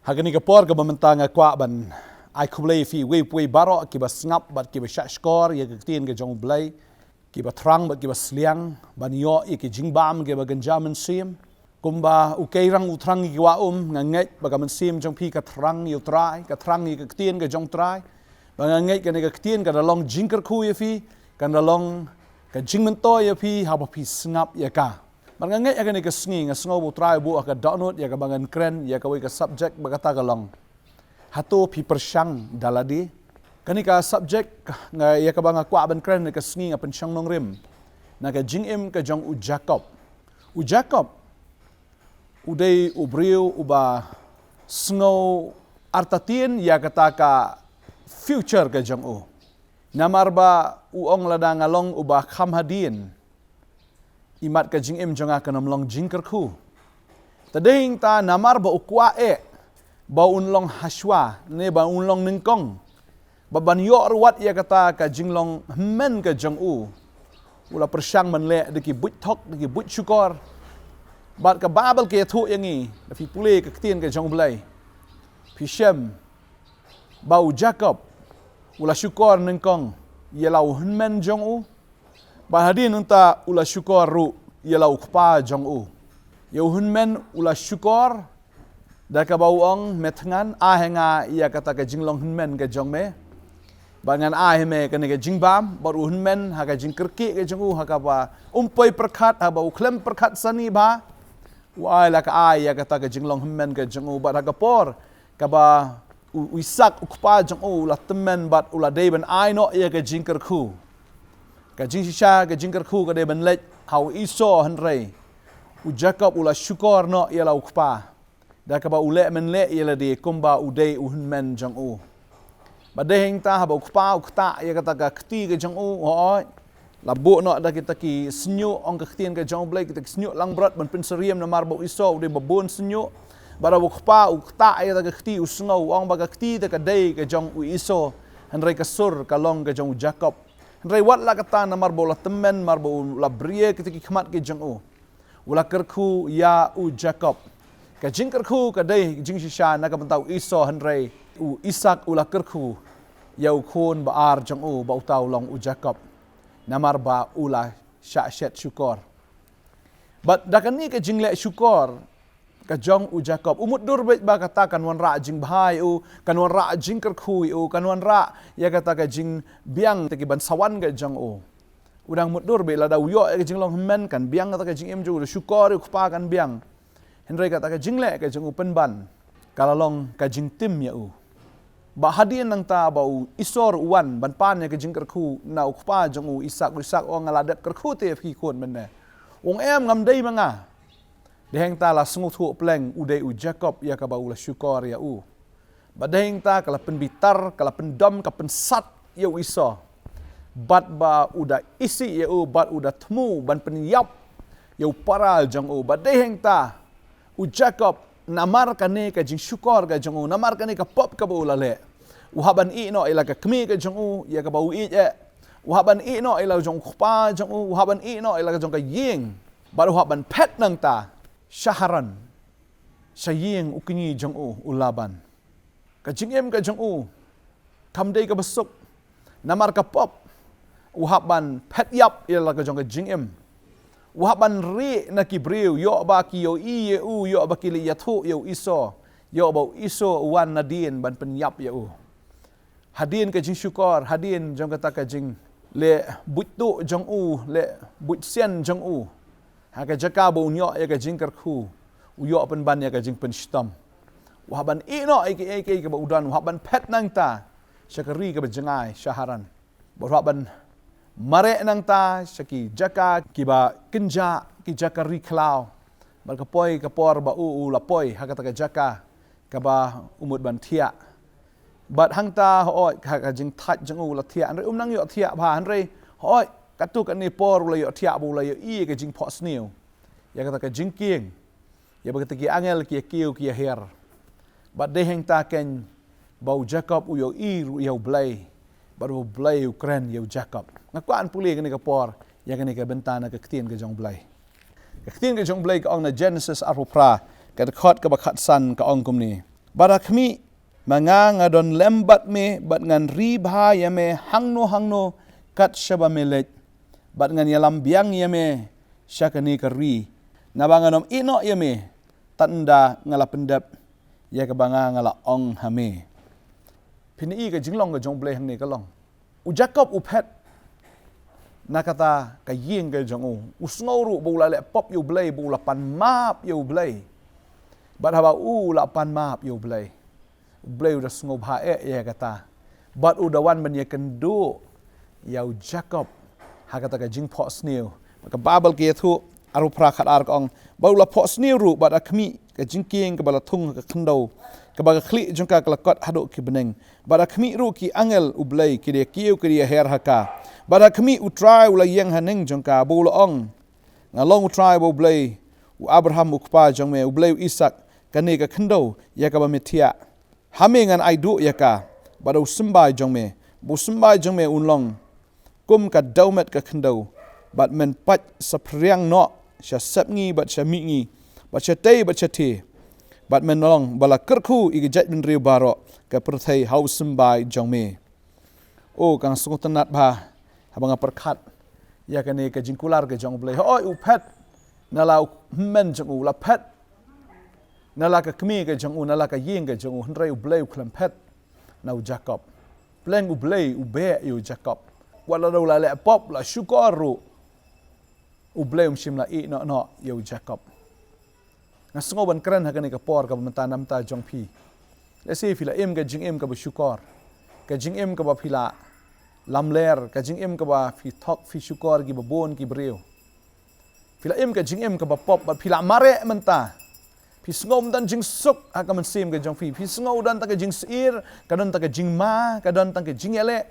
Hagani kapor ka bamantanga kwa ban ai kublai fi we baro ki ba ngap bat ki ba shashkor ye gtin ke jong blai ki ba trang bat ki ba sliang ban yo ki jingbam ke ba ganjaman sim kumba ukeirang utrang ki wa nganget ba gaman sim jong pi ka trang yo trai ka trang ki gtin ke jong trai ba nganget ka ne ka gtin ka long jingker khu ye fi kan long ka jingmento ye fi ha ba pi ngap ye ka Marangay akan ika sngi nga sngo bu try bu aka download ya ka bangan kren ya ka wika subject bagata galong Hato Phi pyrshang lade kanika subject nga ya ka banga kwa ban kren ka sngi nga pyrshang Nongkhryiem na ka jingim ka jong u Jacob uday ubriu uba sngo artatin ya kata ka future ka jong u namarba uong lada ngalong uba khamhadin imat ka jingim jonga ka namlong jingker khu tading ta namar ba ukwa ba unlong haswa ne ba unlong ningkong ba ban yo ruat ya kata ka jinglong men ka jong u ula pyrshang man le de ki but thok de ki but syukor bat ka babel ke thu yangi da fi pule ka ktien ka jong blai fi shem ba u Jacob ula syukor ningkong yelau men jong u Bahadin unta ula syukor ru ialau kpa jong u. Yauhun men ula syukor da ka bauong metngan ahenga ia kata ka jinglong hun men ka jong me. Bangan aheme ka ne ka jingbam baru hun men ha ka jingkerki ka jong u ha ka ba umpoi perkhat ha bau klem perkhat sani ba. Wa la ka ai ia kata ka jinglong hun men ka jong u ba ha ka por ka ba uisak ukpa jong u la temen bat ula deben ai no ia ka jingker khu. Ka jing shisha ka jingker khu ka de ban lech hau iso hanrei u Jacob ula syukor no ia lau kpa da ka ba ule men le ia de kumba udei u men jong u ba de heng ta ha ba kpa u kta ia kata ka kti ka jong u ho la bu no da kita ki snyu ong ka ktien ka jong blai kita snyu lang brat ban pinseriam na mar ba iso de ba bon snyu ba ra kpa u kta ia ka kti u sngo ong ba ka kti ta ka dei ka jong u iso hanrei ka sur ka long ka jong Jacob Rai wat la kata na marbo la temen marbo la brie kita ki khmat ki jong u ula kerku ya u Jacob ka jing kerku ka dei jing shisha na ka bantau iso hanrei u Isak ula kerku ya u khon ba ar jong u ba utau long u Jacob na marba ula sha shet syukor but dakani ka jing le syukor ka jong u Jacob umut dur bet ba kata kan wan ra jing bhai u kan wan ra jing kerkhui u kan wan ra ya kata ka jing biang te ki ban sawan ka jong u udang mut dur be la da uyo ka jing long men kan biang kata ka jing em ju syukor u kpa kan biang henrei kata ka jing le ka jong u pen ban kala long ka jing tim ya u ba hadien nang ta ba u isor uwan ban pan ya ka jing kerkhu na u kpa jong u Isak ong ngaladet kerkhu te fi kon men ne ong em ngam dei manga Deheng ta la sungut hu pleng udai u Jacob ya ka ba ula syukor ya u. Ba deheng ta kala penbitar kala pendom ka pensat ya u iso. Bat ba uda isi ya u bat uda temu ban penyap ya u paral jang u. Ba deheng ta u Jacob namar ka ne ka jing syukor ka jang u namar ka ne ka pop ka ba ula le. U haban i no ila ka kmi ka jang u ya ka ba u i je. U haban i no ila jong khpa jang u haban i no ila ka jong ka ying. Ba u haban pet nang ta Syaharan saying ukini jong u ulaban ka jingem ka jong u kamdei ka besuk namar ka pop uhaban pet yap ila ka jong ka jingem uhaban ri na ki briu yo ba ki yo i u yo ba ki li yathu yo iso yo ba iso wan nadin ban pen yap ya u hadin ka jing syukor hadin jong kata ka jing le butu jong u le but sian jong u Haka jaka bo unyo ya ka jing kerku uyo pen ban ya ka jing pen stom wahaban ino aka ka ba udan wahaban pet nang ta syakari ka bajengai syaharan wahaban mare nang ta syaki jaka ki ba kenja ki jaka ri klau bar ka poi ka por ba u la poi haka ta ka jaka ka ba umut ban thia bat hang ta ho ka jing that jang u la thia an re nang yo thia ba an re hoi Katu kan ni por ula yo tiak ula yo i ka jing pot snew. Ya kata ka jing kieng. Ya bagata ki angel ki kiu ki her. But de heng ta ken bau Jacob u yo i ru yo blai. Baru blai u kren yo Jacob. Ngakuan puli kan ni ka por ya kan ni ka bentana ka ktien ka jong blai. Ka ktien ka jong blai ka ong na Jenesis arupra ka khot ka bakat san ka ong kum ni. barak mi mangang adon lembat me bat ngan ribha yame hangno kat shaba melet bat ngan yalam biang yame syakani kari nabanganom ino yame tanda ngala pendap ya kabanga ngala ong hame pini ka jinglong ka jong bleh hang ni ka long u Jacob u pet nakata ka ying ka jong u sngoru bu la le pop yu bleh bu la pan map yu bleh bat haba u la pan map yu bleh bleh udah sngob ha ya kata bat u dawan ban ye kendu yau Jacob ha kata ka jing pho snew ka babel ke thu aru pra khat ar kong ba la pho snew ru bat akmi ka jing king ka bala thung ka khndo ka ba khli jong ka klakot hado ki beneng bat akmi ru ki angel u blei ki de kiu ki her haka bat akmi u try u la yeng haneng jong ka bu la ong ngalong u try bu blei u Abraham u kpa jong me u blei u Isaac ka ne ka khndo ya ka ba metia hamingan ai du yaka bado sembai jong me bu sembai jong me unlong kum ka daumet ka khndo bat men pat sapriang no sha sapngi bat sha mingi bat sha tei bat sha ti bat men long bala kerkhu igi jat min riu baro ka perthai hau sembai jong me o kang sungutanat ba habanga perkhat ya ka ne ka jingkular ka jong blei oi u pet nala men jong u la pet nala ka kmi ka jong u nala ka ying ka jong u hnrei u blei u klam pet nau Jacob pleng u blei u be u Jacob wala do la le pop la shukoru u blei shim la i no u Jacob na sngo ban kran ha ka ni ka por ka manta nam ta jong phi le se phila em ka jing em ka ba shukor ka jing em ka ba phila lamler ka jing em ka ba phi thok phi shukor gi ba bon gi breu phila em ka jing em ka ba pop ba phila mare manta phi ngom dan jing suk ha ka man sim ka jong phi sngo dan ta ka jing sir ka don ta ka jing ma ka don ta ka jing ele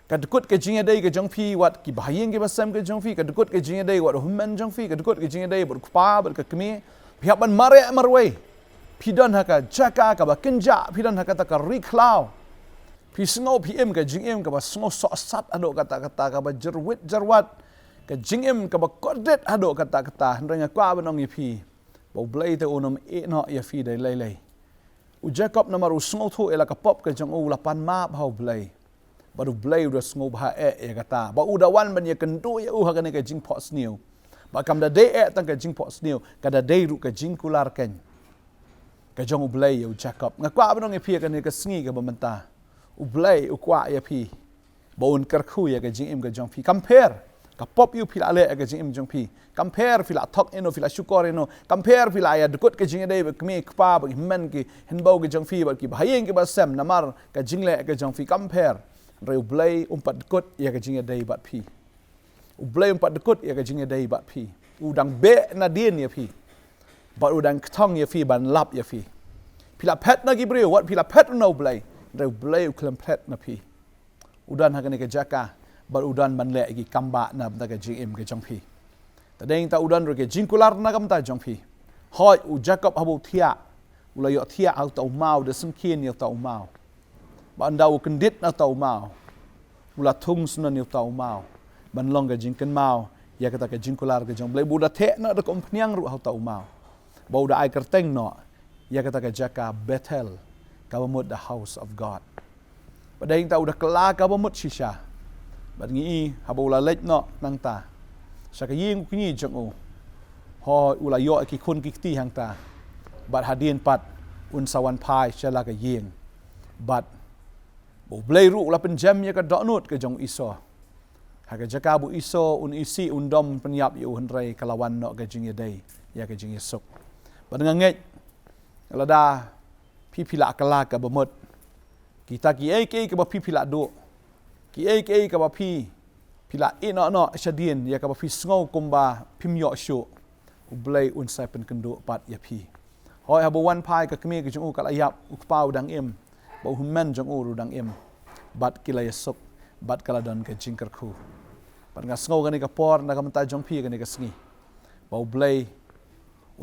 ka dukut ka jing dei ka jong phi wat ki bahayeng ki basam ka jong phi ka dukut ka jing dei wat humman jong phi ka dukut ka jing dei bur kpa bur ka kmi phi ban mare marwei phi don ha ka jaka ka ba kinja phi don ha ka ta ka riklau phi sngo phi em ka jing em ka ba sngo so sat ado kata ka ba jarwat ka jing em ka ba kodet ado kata hranga kwa banong yi phi bo blei te unom e no ya fi dei lei u Jacob na maru sngo thu ela ka pop ka jong u la pan ma bhau blei baru blei u sngo bha e kata ba u da wan ban ye kan tu ya u ha ka ne ka jing pho snew ba kam da dei e tang ka jing pho snew ka da dei ru ka jing kular ken ka jong u blei u Jacob nga kwa banong e phi ka ne ka sngi ka ba manta u blei u kwa ya phi bo un kar khu ya ka jing em ka jong phi compare ka pop yu phila le ka jing em jong phi compare phila thok eno phila shukor eno compare phila ya dukut ka jing dei ba kmi kpa ba men ki hinbo ka jong phi ba ki bhayeng ki ba sem namar ka jing le ka jong phi compare reu blei umpat dukut ya ka jing dei ba phi u blei umpat dukut ya ka jing dei ba phi u dang be na dien ya phi ba u dang thong ya phi ban lap ya phi phila pet na ki breu wat phila pet no blei reu blei u klam pet na phi udan ha ka ne ka jaka bar udan ban le gi kamba na da ka jing em ka jong phi ta deng ta udan ro ke jingkular na kam ta jong phi hoi u Jacob habu thia u la yo thia au tau mau de sung kien yo tau mau ban dau kendit na tau mau u la thung sun na tau mau ban long ka jing ken mau ya ka ta ka jingkular ka jong blei bu da the na da kom phniang ru hau tau mau bo da ai kerteng no ya ka ta ka jaka Bethel ka ba mot the house of God ba deng ta u da kla ka ba mot shisha bat ngi habu la lech no nang ta sa ka ying ku ni jong u ho u la yo ki khun ki ti hang ta bat hadin pat un sawan phai shala ka ying bat bo blei ru la pen jam ya ka do nut ka jong iso ha ka jaka bu iso un isi un dom penyap yu hnrei kalawan no ka jing dei ya ka jing sok bat ngangej la da phi phila kala ka bamot kita ki ai ke ba phi phila do ki ai ka ba phi phila ino no shadien ya ka ba phi sngo kumba phimyo shu ublei un sai pen kendo pat ya phi hoi habu wan pai ka kmi ka jung u kala yap u pau dang em ba hummen jung u ru dang em bat kila yasok bat kala don ka jingkar khu pat nga sngo ga ni ka por na ka mata jong phi ga ni ka sngi ba ublei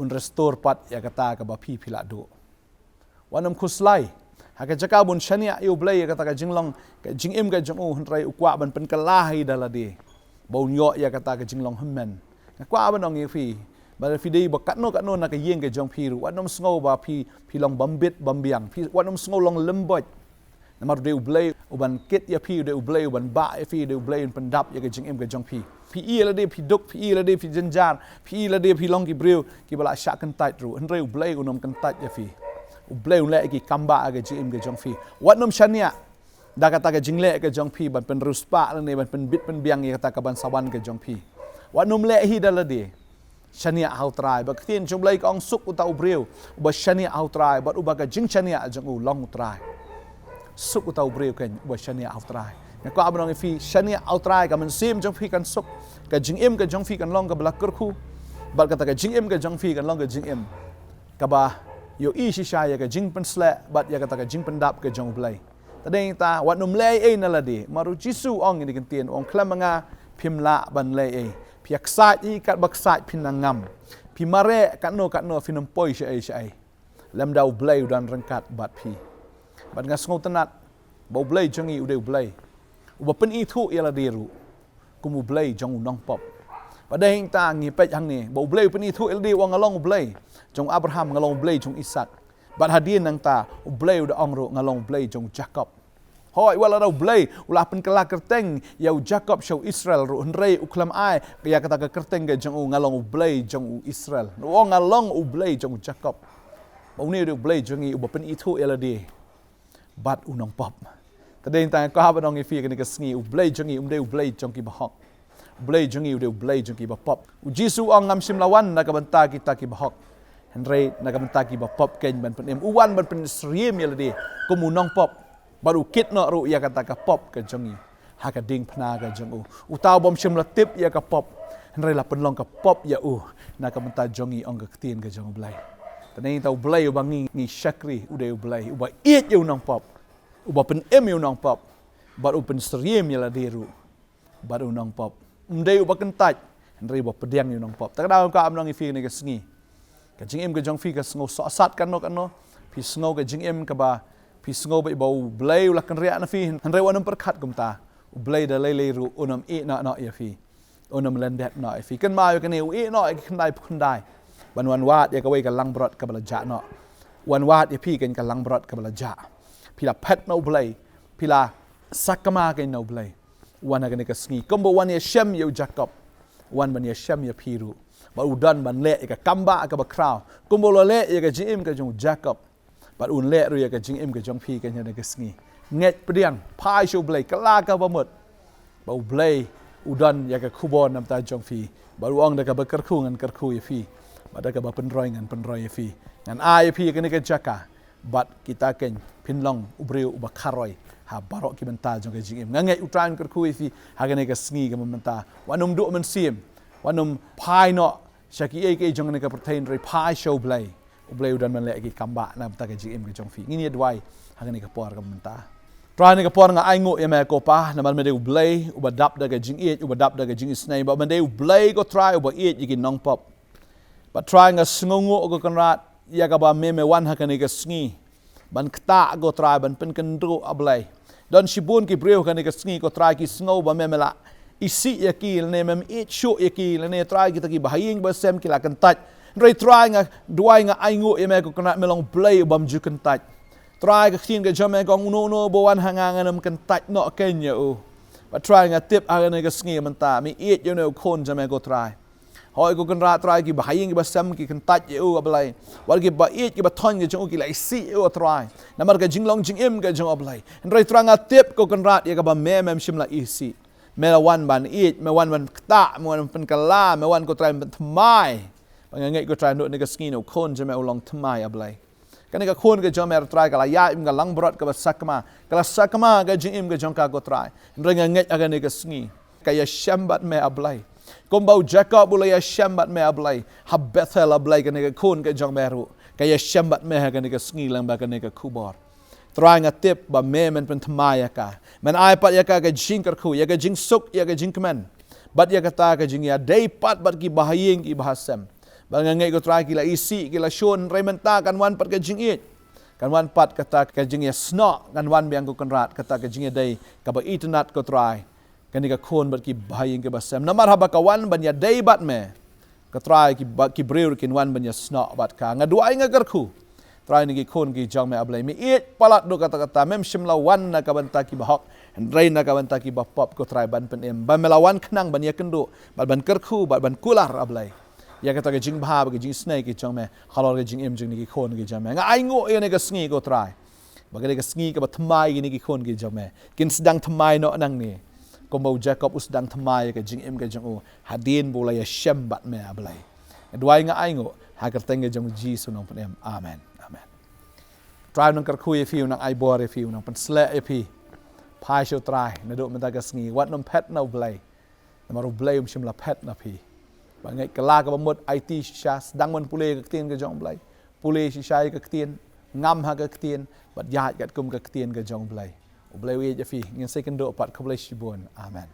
un restore pat ya kata ka ba phi phila do wanam khuslai haka jaka bun shania yu blei kata ka jinglong ka jingem ka jong u hnrai ukwa ban pen kalahai dalade bon yo ya kata ka jinglong hummen ka kwa ban ong yi phi ba fi dei ba katno na ka yeng ke jong phi ru wanom sngo ba phi long bambit bambiang phi wanom sngo long lembot namar de ublei uban kit ya phi de ublei uban ba phi de ublei pendap ya ke jing em ke jong phi la de phi duk phi la de phi jenjar phi la de phi long ki breu ki bala sha kan tait ru andre ublei unom kan tait ya phi ublei le ki kamba ke jing em ke jong phi wanom shania da kata ke jingle ke jong phi ban pen ruspa ne ban pen bit pen biang ya kata ka ban sawan ke jong phi wanom le hi dalade shania hau trai ba tin jong lai kong suk uta ubreu ba shania hau trai ba uba ka jing shania jong u long trai suk uta ubreu ken ba shania hau trai na ko abnong fi shania hau trai ka man sim jong phi kan suk ka jing em ka jong phi kan long ka bla kur khu ba kata ka jing em ka jong phi kan long ka jing em ka ba yo i shi sha ya ka jing pen sla ba ya kata ka jing pen dap ka jong blai tadeng ta wat num le e na la de maru jisu ong ni kan tien ong klamanga phimla ban le e piak sat i kat bak sat pinangam pi mare kat no finam poi shai lam dau blai dan rengkat bat pi bat ngas ngau tenat bau blai jangi ude blai uba pen i thu ia la deru kumu blai jong nong pop padeng ta ngi pet hang ni bau blai pen i thu il de wang along blai jong Abraham ngalong blai jong Isak bat hadien nang ta blai uda ong ro ngalong blai jong Jacob hoi wala dau blai ulah pen kala kerteng yau Jacob show Israel ru hnrei uklam ai ya kata ka kerteng ge jong ngalong blai jong Israel no ngalong blai jong Jacob bau ni du blai jong i ubapen itu elade bat unong pop tadeng ta ka ba dong i fi ke sngi blai jong i umde blai jong ki bahok blai jong i ude blai jong ki ba pop jisu ong ngam sim lawan na ka banta kita ki bahok hnrei na ka banta ki ba pop ken ban pen uwan ban pen sriem elade kumunong pop baru kit no ru ya kata ka pop ka jongi ha ka ding phna ka jong utau bom shim la tip ya ka pop nrai la penlong ka pop ya na ka menta jongi ong ka tin ka jong blai tanai tau blai ubangi ni shakri ude blai uba it yu nong pop uba pen em yu nong pop baru pen seriem ya la deru baru nong pop umdei uba kentaj nrai uba pedang yu nong pop tak dau ka amnong i fi ni ka sngi ka jing em ka jong fi ka sngo so sat kan no pi sngo ka jing em ka ba pi sngo ba bau blai ula kan ria na fi hanrei wanam perkhat kumta blai da lei ru unam e na ya fi unam landet na fi kan ma yo kan e no e kan dai ban wan wat ya ka wei ka lang brot ka bala ja no wan wat ya pi kan ka lang brot ka bala ja pi la pet no blai pi la sakama kan no blai wan ga ne ka sngi kombo wan ya shem yo Jacob wan ban ya shem ya pi ru ba udan ban le ka kamba ka ba kraw kombo lo le ya ka jim ka jong Jacob bat un le ru ya ka jing em ka jong phi ka nya ka sngi nget pdiang phai shu blai kala ka ba mut ba blai udan ya ka khubor nam ta jong phi ba ruang da ka ba kar khu ngan kar khu ya phi ba da ka ba pen roi ngan pen roi ya phi ngan ai phi ka ni ka jaka bat kita ken pinlong ubreu ba kharoi ha barok ki benta jong ka jing em ngai utran kar khu ya phi ha ka ni ka sngi ka menta wanum du man sim wanum phai no shaki e ke jong ni ka pertain rei phai show blai ublai udan man le ki kamba na ta ke jim ke jong fi ngini adwai hangani ka por ka menta try ni ka por nga ai ngo ya me ko pa na man me de ublai ubadap da ke jing e ubadap da ke jing snai ba man de ublai go try uba e ki nong pop but try nga sngongo go kanrat ya ka ba me wan hakani ka sngi ban kta go try ban pen kan ru ablai don shibun ki breu kan ka sngi ko try ki sngo ba me la isi ya ki ne mem e shu ya ki ne try ki ta ki bahing ba sem ki la kan tat rei try nga duai nga ai ngu e me ko kana melong play bam ju kan tat try ka khin ka jame kong no bo wan hanga nga nam kan tat no kenya but try nga tip aga ne ka sngi man ta mi eat you know kon jame ko try hoi ko kan ra try ki bahing ki basam ki kan tat ablai wal ki ba eat ki ba thon ki jong ki lai si try namar ka jinglong jing em ka jong ablai rei try nga tip ko kan ra ya ka ba mem shim la isi me wan ban eat me wan ta me wan pen kala me wan ko try thmai ngai ko try no ni ka skino kon jame ulong thmai ablai kan ka kon ka jame try ka la ya im ka lang brot ka sakma ka jing im ka jong ka ko try renga ngai aga ni ka sngi ka ya shambat me ablai kombau Jacob ula ya shambat me ablai ha Bethel ablai ka ni ka kon ka jong meru ka ya shambat me ka ni ka sngi lang ba ka ni ka Khubor try nga tip ba me men pen thmai ka men ai pat ya ka jing kar khu ya ka jing suk ya ka jing kmen bat ya ka ta ka jing ya dei pat bat ki bahayeng ki bahasam bangangai ko try kila isi kila shon rementa kan wan pat ka jing it kan wan pat kata ka jing ya sno kan wan biang ko kanrat kata ka jing ya dei ka ba itnat ko try kan ka khon bat ki bahayeng ke basam namar haba ka wan ban ya dei bat me ก็ตรายกิบริวกินวันบัญญัติสนอบัดกางาดูไอ้งากระคูตรายนี่กิคนกิจองไม่อับเลยมีเอ็ดปลัดดูกตกตาเมมชิมลาวันนักบันตากิบฮอกเรนนักบันตากิบปอบก็ตรายบันเป็นเอ็มบันเมลาวันขนังบันยากันดูบันกระคูบันกุลาร์อับเลยยากตกิจิงบาบกิจิงสเนกิจองไม่ขลอกิจิงเอ็มจิงนี่กิคนกิจองไม่งาไอ้งูเอ็นก็สงีก็ตรายบางทีก็สงีก็บัดทำไมนี่กิคนกิจองไม่กินสดังทำไมเนาะนั่งนี่ก็มาแจ็คกับอุสดังทำไมก็จิงเอ็มก็จงโอฮัดดินบุลายเชมบัดไม่อับเลยด้วยงาไอ้งูหากแต่งก็จงจีสุนองพระเอ็มอาเมนตรายนังกระคุยฟิวนังไอบัวเรฟิวนังเป็นสเลเอพีพายเชียวตรายในดูมันตากสงีวัดน้ำเพชรน้ำเบลย์น้ำมารูเบลย์มันชิมละเพชรนะพี่บางไงกลากับหมดไอทีชาสดังมันปุเลกเตียนกับจงเบลย์ปุเลชิชัยกับเตียนงำหากกับเตียนบัดยาดกับกุมกับเตียนกับจงเบลย์เบลย์เอจฟีเงินเซกันโดปัดขบเลยชิบุนอาเมน